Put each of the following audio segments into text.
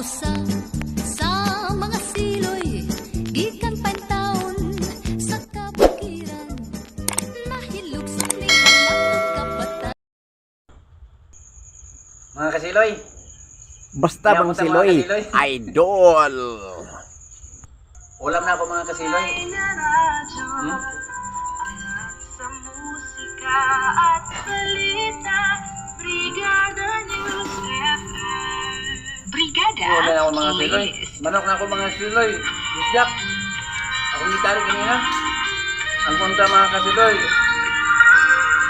usa sa mga siloy gikan pantaon sa kabukiran nahilog sa nilang kapatan. Mga kasiloy, Basta Hindi bang ako sa mga siloy, kasiloy. idol. ulam na ako mga kasiloy. Sa musika at salita, Brigada News FM. Brigada? Ulam na ako mga kasiloy. Manok na ako mga kasiloy. Bisyak. Akong gitari kanina. Ang kontra mga kasiloy.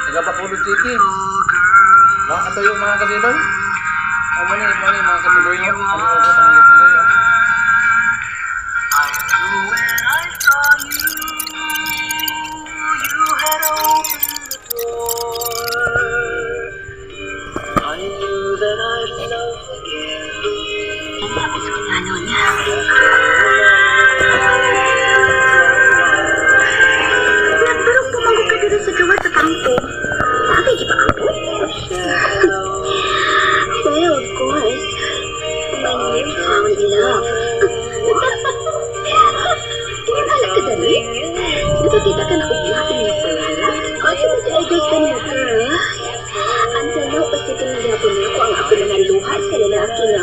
Taga Bacolod City. Baka katuyo mga kasiloy. Ang mani mga kasiloy. Ano mga kasiloy. When I saw you, you had opened the door. I knew that I'd love again. Tapos ko na nun. Nagbarong pumanggo ka dito sa gawa sa kampo. Sabi, di ba ako? Well, of course. When you found love. Kinakala ka dali? Nakakita ka na uglain niya pala. O, sige ka, gusto niya, girl. Ang dalaw o sige na yapon niya ko ang ako na luha sa lalaki na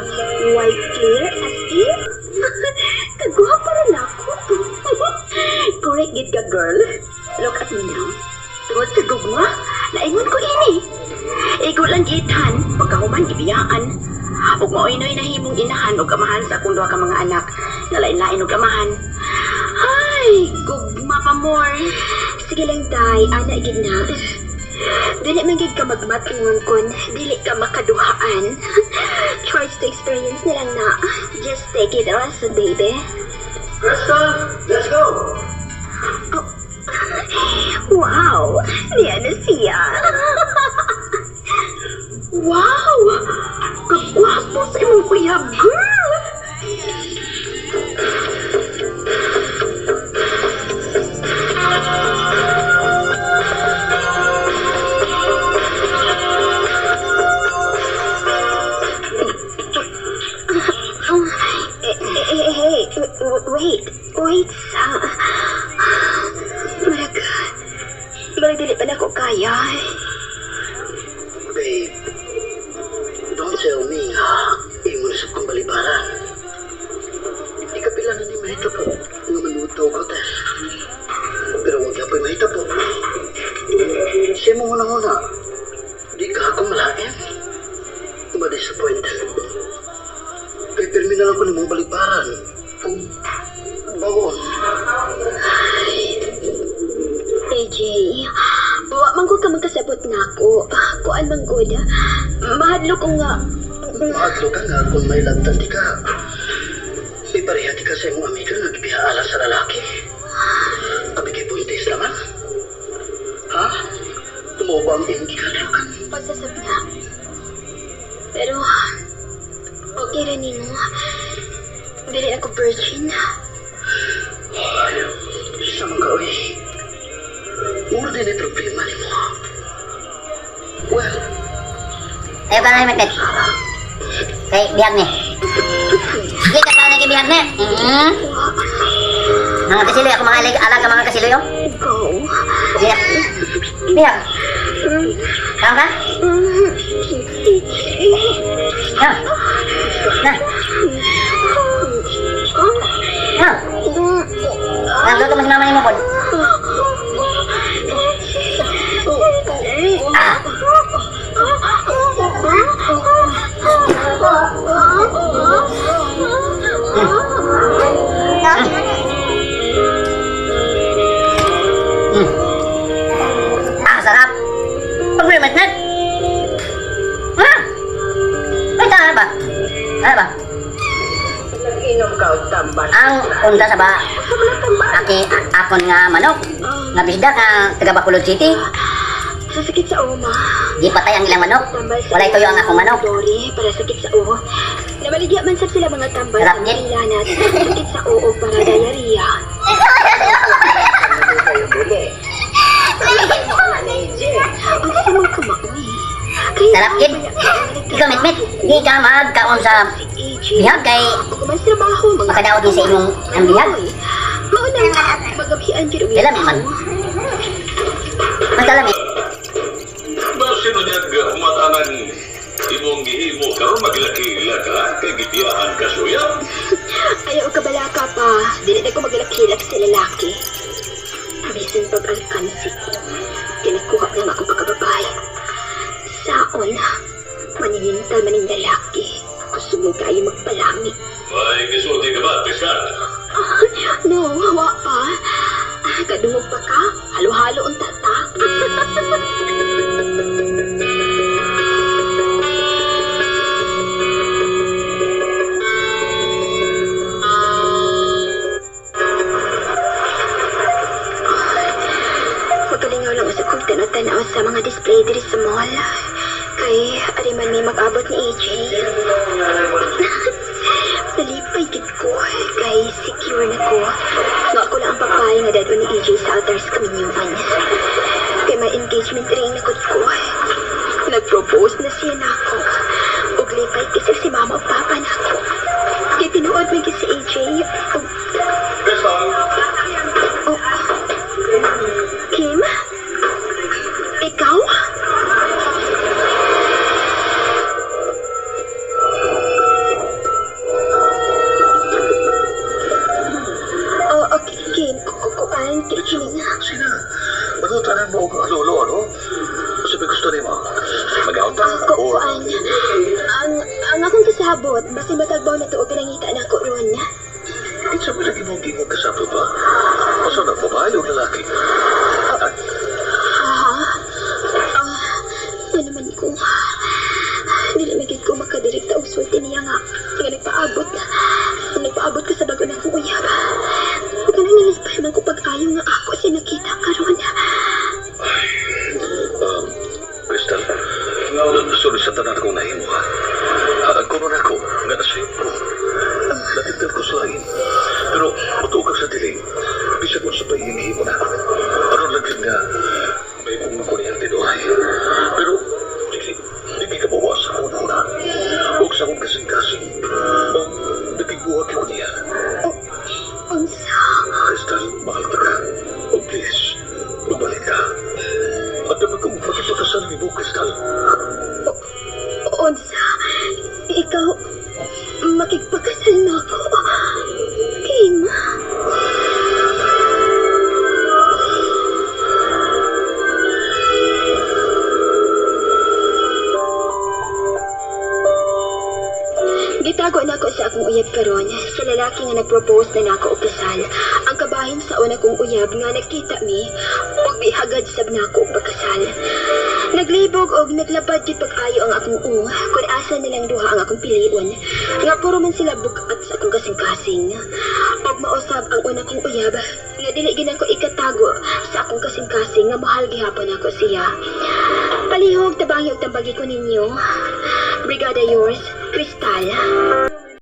white clear as if. Kaguha para na ako. Correct gid ka, girl. Look at me now. Tungod sa gugma, naingon ko ini. Ikaw lang gitan, pagkahuman ibiyaan. Ug maoy-noy na himong inahan ug amahan sa akong duha ka mga anak. Nalain-lain ug amahan. Ay, gugma pa more. Sige lang tay, ana gid na. Dili man gid ka magmatungon kon, dili ka makaduhaan. Tries to experience na lang na. Just take it as a baby. Crystal, let's go! Oh. Wow, diyan na siya. Wow, kagwapo sa imong uyab, girl. Hey, wait, Marag dili pa na ko kaya. Babe, don't tell me, imo na sa kong balibaran. Ikapila na ni mahita po, nga manutaw ko, Tess. Pero huwag na po'y mahita po. Siya mo muna, di ka ako malain. Ma-disappoint. Kaya pirmi na lang ko ni mong balibaran. Kung bawon. AJ, wa man ko ka magkasabot na ako. Kuan man gud. Mahadlo ko nga. Mahadlo ka nga kung may lantan di ka. Ipareha di ka sa imong amiga nagbihaala sa lalaki. Abi kay puntis naman. Ha? Tumo ba ang imong gikadlokan? Pasasab na. Pero, okay rin mo. Dili ako virgin. Sa mga uy. Mura din ay problema ni mo. Well, Ayo ka na ni Magnet. Kay bihag ni. Sige ka tao na kay bihag ni. Mga kasiloy, ako mga alaga mga kasiloy oh. Go. Sige. Bihag. Tama ka? Na. Na. Na. Nagluto mo si mama ni mo po. Sarap. Pag-remat na. May tahan ba? Ano ba? nag-inom ka o tambal. Ang unta sa ba? Akon nga manok. Nga bisda nga taga Bacolod City. Sasakit sa uma. Di patay ang ilang manok. Walay tuyo ang akong manok. Dori, para sakit sa uho. Namaligya man sab sila mga tambal Sarap sa din. ilanat. Sakit sa uho para diarrhea. Ano kayo muli? Ang samang kamaoy. Kaya Sarap gid. Ikaw mitmit, di ka magkaon sa bihag kay Ako man trabaho, mga makadaot ni sa imong ang bihag. mauna, magabihan dyan uwi. Dala man. Magkalami. Basi na niya humatanan imong gihimo karon maglaki-ila ka kay gibiyahan ka suya. Ayaw ka balaka pa. Dili na ko maglakilak sa lalaki. Bisan pag-alkansi ko. Kinakuha lang akong pagkababae. Saon, maninintal maning lalaki. Gusto mo kayo magpalami. May gisulti ka ba, Piskal? No, hawa pa. Kadungog pa ka. Halo-halo ang tata. Magalingaw lang sa kong tanaw sa mga display diri sa mall. Kay, ari man may mag-abot ni AJ. Nalipay gid ko. Kay, secure na ko. Nga ako lang ang papay nga dado ni AJ sa altars kaminyuan. Kay may engagement ring na ko. Nag-propose na siya na ako. Ug lipay kasi si mama o papa na ako. Kay tinuod man si AJ. Ug, Piskal, oh, Kim? Ikaw? Oh, okay, Kim. Kukuan, kikinig. Sina, matutanan mo ang lolo, ano? Sabi gusto rin mo. Mag-aunta or... Kukuan. Ang akong kasabot, basta matagbaw na to o pinangita na ko ron. Isa mo lagi mong gingon kasapot ba? Masa na babae o lalaki? Ano man ko? Dili magiging ko makadirek ta uswerte niya nga. Nga nagpaabot ko sa bago na kong uyab. Ganun nilispay man ko pag-ayaw nga ako siya nakita karon. Crystal, sorry sa tanan kong nahimo ha. Kunon ako, nga nasip ko. Natigdan ko sa langin. Pero matugag sa dilim. Bisag mo sa pahihimo na ako. Aron lagyan nga, may kong kuryente doon. Pero, hindi ka bawas ako na. Huwag sa akong kasing-kasing. Nagigbuhat ko niya. Unsa? Crystal, mahal ka ka. Oh, please, magbalik ka. At naman kong makipagkasal ni mo, Crystal. Unsa? Ikaw, makipagkasal na ako. Kim? Gitago na ako sa akong uyab karon sa lalaki nga nagpropose na nako og kasal. Ang kabahin sa una kong uyab nga nagkita mi ug bihagad sab nako og pagkasal. Naglibog og naglabad gid pag-ayo ang akong kun asa nilang duha ang akong pilion. Nga puro man sila bugat sa akong kasing-kasing. Og mausab ang una kong uyab nga dili gid ako ikatago sa akong kasing-kasing nga mahal gihapon ako siya. Palihog tabangi og tambagi ko ninyo. Brigada yours, Crystal.